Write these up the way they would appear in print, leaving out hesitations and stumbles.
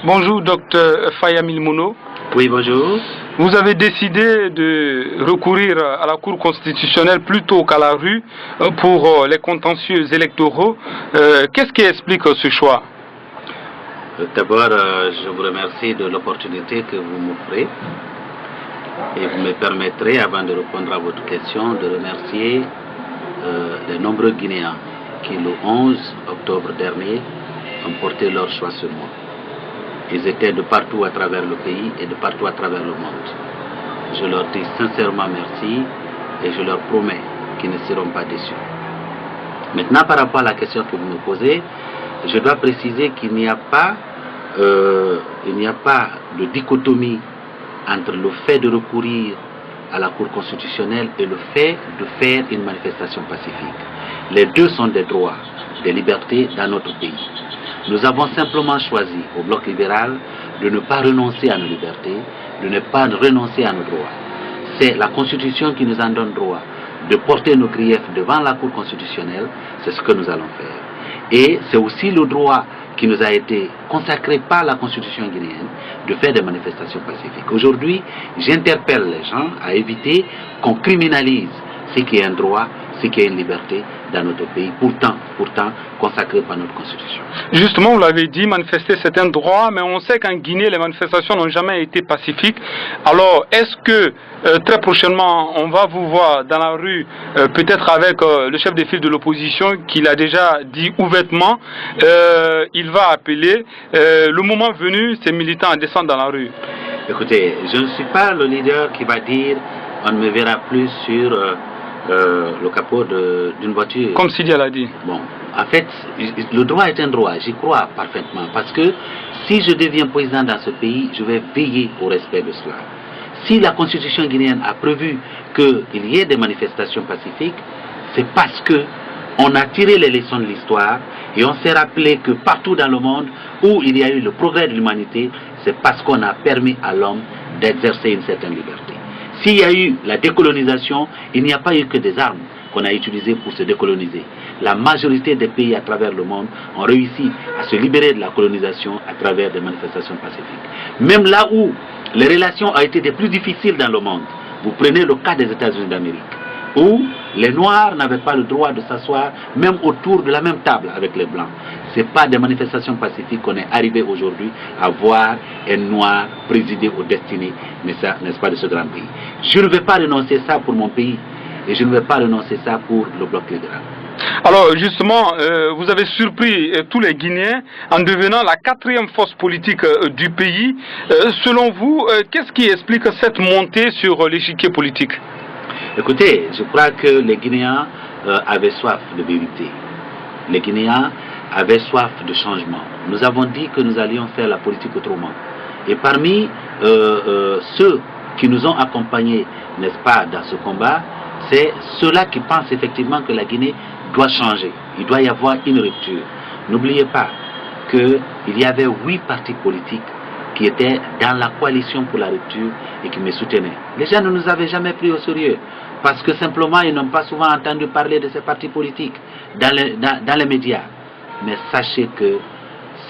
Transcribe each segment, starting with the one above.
Bonjour, docteur Fayamil Mouno. Oui, bonjour. Vous avez décidé de recourir à la Cour constitutionnelle plutôt qu'à la rue pour les contentieux électoraux. Qu'est-ce qui explique ce choix? D'abord, je vous remercie de l'opportunité que vous m'offrez. Et vous me permettrez, avant de répondre à votre question, de remercier les nombreux Guinéens qui, le 11 octobre dernier, ont porté leur choix sur moi. Ils étaient de partout à travers le pays et de partout à travers le monde. Je leur dis sincèrement merci et je leur promets qu'ils ne seront pas déçus. Maintenant, par rapport à la question que vous me posez, je dois préciser qu'il n'y a pas de dichotomie entre le fait de recourir à la Cour constitutionnelle et le fait de faire une manifestation pacifique. Les deux sont des droits, des libertés dans notre pays. Nous avons simplement choisi au Bloc libéral de ne pas renoncer à nos libertés, de ne pas renoncer à nos droits. C'est la Constitution qui nous en donne droit de porter nos griefs devant la Cour constitutionnelle, c'est ce que nous allons faire. Et c'est aussi le droit qui nous a été consacré par la Constitution guinéenne de faire des manifestations pacifiques. Aujourd'hui, j'interpelle les gens à éviter qu'on criminalise ce qui est un droit, ce qui est une liberté dans notre pays, pourtant consacré par notre Constitution. Justement, vous l'avez dit, manifester c'est un droit, mais on sait qu'en Guinée, les manifestations n'ont jamais été pacifiques. Alors, est-ce que très prochainement, on va vous voir dans la rue, peut-être avec le chef de file de l'opposition, qui l'a déjà dit ouvertement, il va appeler, le moment venu, ces militants à descendre dans la rue? Écoutez, je ne suis pas le leader qui va dire on ne me verra plus sur le capot d'une voiture. Comme Sidi l'a dit. Bon, en fait, le droit est un droit, j'y crois parfaitement. Parce que si je deviens président dans ce pays, je vais veiller au respect de cela. Si la Constitution guinéenne a prévu qu'il y ait des manifestations pacifiques, c'est parce que on a tiré les leçons de l'histoire et on s'est rappelé que partout dans le monde où il y a eu le progrès de l'humanité, c'est parce qu'on a permis à l'homme d'exercer une certaine liberté. S'il y a eu la décolonisation, il n'y a pas eu que des armes qu'on a utilisées pour se décoloniser. La majorité des pays à travers le monde ont réussi à se libérer de la colonisation à travers des manifestations pacifiques. Même là où les relations ont été les plus difficiles dans le monde, vous prenez le cas des États-Unis d'Amérique, où les Noirs n'avaient pas le droit de s'asseoir même autour de la même table avec les Blancs. Ce n'est pas des manifestations pacifiques qu'on est arrivé aujourd'hui à voir un Noir présider aux destinées, n'est-ce pas, de ce grand pays. Je ne vais pas renoncer ça pour mon pays et je ne vais pas renoncer ça pour le Bloc libéral. Alors justement, vous avez surpris tous les Guinéens en devenant la 4e force politique du pays. Selon vous, qu'est-ce qui explique cette montée sur l'échiquier politique? Écoutez, je crois que les Guinéens avaient soif de vérité. Les Guinéens avaient soif de changement. Nous avons dit que nous allions faire la politique autrement. Et parmi ceux qui nous ont accompagnés, n'est-ce pas, dans ce combat, c'est ceux-là qui pensent effectivement que la Guinée doit changer. Il doit y avoir une rupture. N'oubliez pas qu'il y avait 8 partis politiques qui étaient dans la coalition pour la rupture et qui me soutenaient. Les gens ne nous avaient jamais pris au sérieux parce que simplement ils n'ont pas souvent entendu parler de ces partis politiques dans les médias. Mais sachez que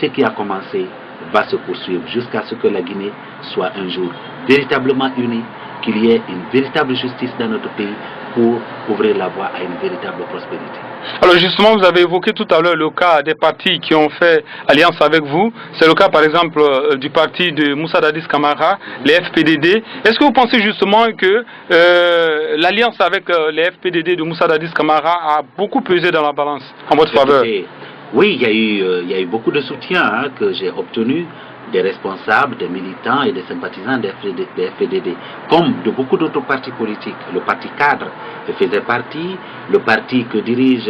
ce qui a commencé va se poursuivre jusqu'à ce que la Guinée soit un jour véritablement unie, qu'il y ait une véritable justice dans notre pays pour ouvrir la voie à une véritable prospérité. Alors justement, vous avez évoqué tout à l'heure le cas des partis qui ont fait alliance avec vous. C'est le cas par exemple du parti de Moussa Dadis Camara, les FPDD. Est-ce que vous pensez justement que l'alliance avec les FPDD de Moussa Dadis Camara a beaucoup pesé dans la balance en votre faveur? Oui, il y a eu beaucoup de soutien que j'ai obtenu des responsables, des militants et des sympathisants des FPDD, comme de beaucoup d'autres partis politiques. Le parti cadre faisait partie, le parti que dirige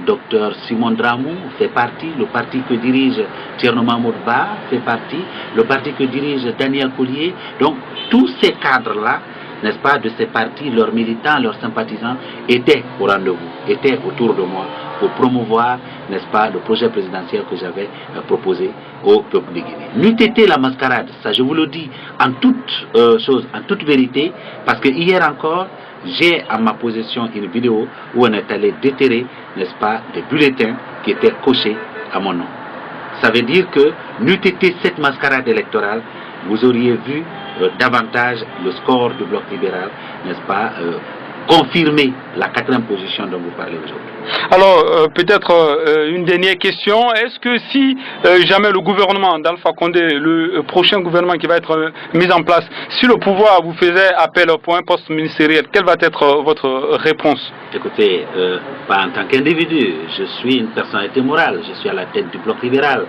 Dr Simon Dramou fait partie, le parti que dirige Thierno Mahmoud Ba fait partie, le parti que dirige Daniel Collier. Donc tous ces cadres-là, n'est-ce pas, de ces partis, leurs militants, leurs sympathisants étaient au rendez-vous, étaient autour de moi pour promouvoir, n'est-ce pas, le projet présidentiel que j'avais proposé au peuple de Guinée. N'eût été la mascarade, ça je vous le dis en toute chose, en toute vérité, parce que hier encore, j'ai à ma possession une vidéo où on est allé déterrer, n'est-ce pas, des bulletins qui étaient cochés à mon nom. ça veut dire que n'eût été cette mascarade électorale, vous auriez vu davantage le score du bloc libéral, n'est-ce pas, confirmer la 4e position dont vous parlez aujourd'hui. Alors, peut-être une dernière question. Est-ce que si jamais le gouvernement d'Alpha Condé, le prochain gouvernement qui va être mis en place, si le pouvoir vous faisait appel pour un poste ministériel, quelle va être votre réponse? Écoutez, pas en tant qu'individu, je suis une personnalité morale, je suis à la tête du bloc libéral.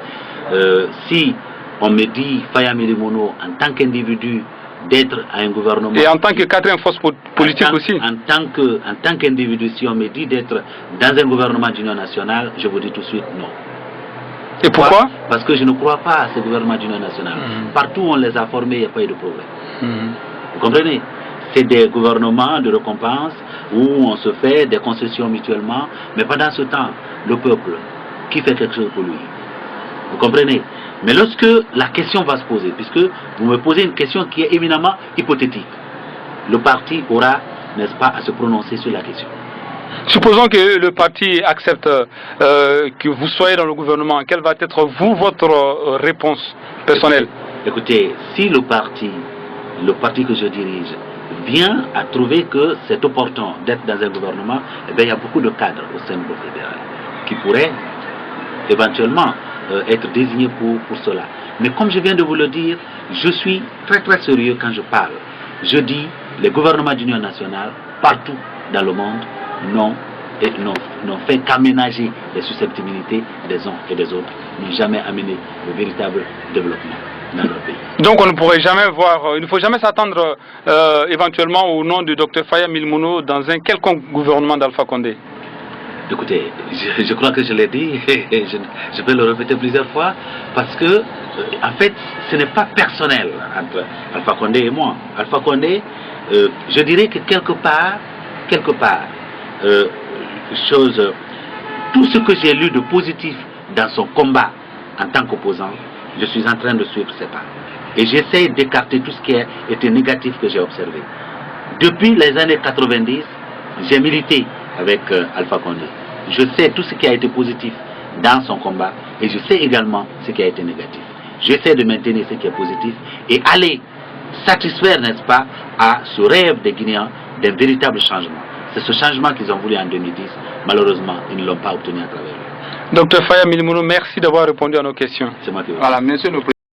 Si on me dit, Faya Milimono, en tant qu'individu, d'être à un gouvernement... Et en tant que 4e force politique aussi. En tant qu'individu, si on me dit d'être dans un gouvernement d'union nationale, je vous dis tout de suite non. Et pourquoi? Parce que je ne crois pas à ce gouvernement d'union nationale. Partout où on les a formés, il n'y a pas eu de problème. Vous comprenez? C'est des gouvernements de récompense où on se fait des concessions mutuellement, mais pendant ce temps, le peuple, qui fait quelque chose pour lui? Vous comprenez? Mais lorsque la question va se poser, puisque vous me posez une question qui est éminemment hypothétique, le parti aura, n'est-ce pas, à se prononcer sur la question. Supposons que le parti accepte que vous soyez dans le gouvernement, quelle va être votre réponse personnelle? Écoutez, si le parti que je dirige, vient à trouver que c'est opportun d'être dans un gouvernement, eh bien, il y a beaucoup de cadres au sein du bloc libéral qui pourraient éventuellement être désignés pour cela. Mais comme je viens de vous le dire, je suis très très sérieux quand je parle. Je dis, les gouvernements d'union nationale, partout dans le monde, n'ont fait qu'aménager les susceptibilités des uns et des autres, n'ont jamais amené le véritable développement dans leur pays. Donc on ne pourrait jamais voir, il ne faut jamais s'attendre éventuellement au nom du Dr Faya Milimono dans un quelconque gouvernement d'Alpha Condé. Écoutez, je crois que je l'ai dit et je vais le répéter plusieurs fois parce que, en fait, ce n'est pas personnel entre Alpha Condé et moi. Alpha Condé, je dirais que quelque part, tout ce que j'ai lu de positif dans son combat en tant qu'opposant, je suis en train de suivre ses pas. Et j'essaie d'écarter tout ce qui a été négatif que j'ai observé. Depuis les années 90, j'ai milité avec Alpha Condé. Je sais tout ce qui a été positif dans son combat et je sais également ce qui a été négatif. J'essaie de maintenir ce qui est positif et aller satisfaire, n'est-ce pas, à ce rêve des Guinéens d'un véritable changement. C'est ce changement qu'ils ont voulu en 2010. Malheureusement, ils ne l'ont pas obtenu à travers lui. Dr Faya Milimono, merci d'avoir répondu à nos questions. C'est moi qui vous remercie. Voilà, monsieur le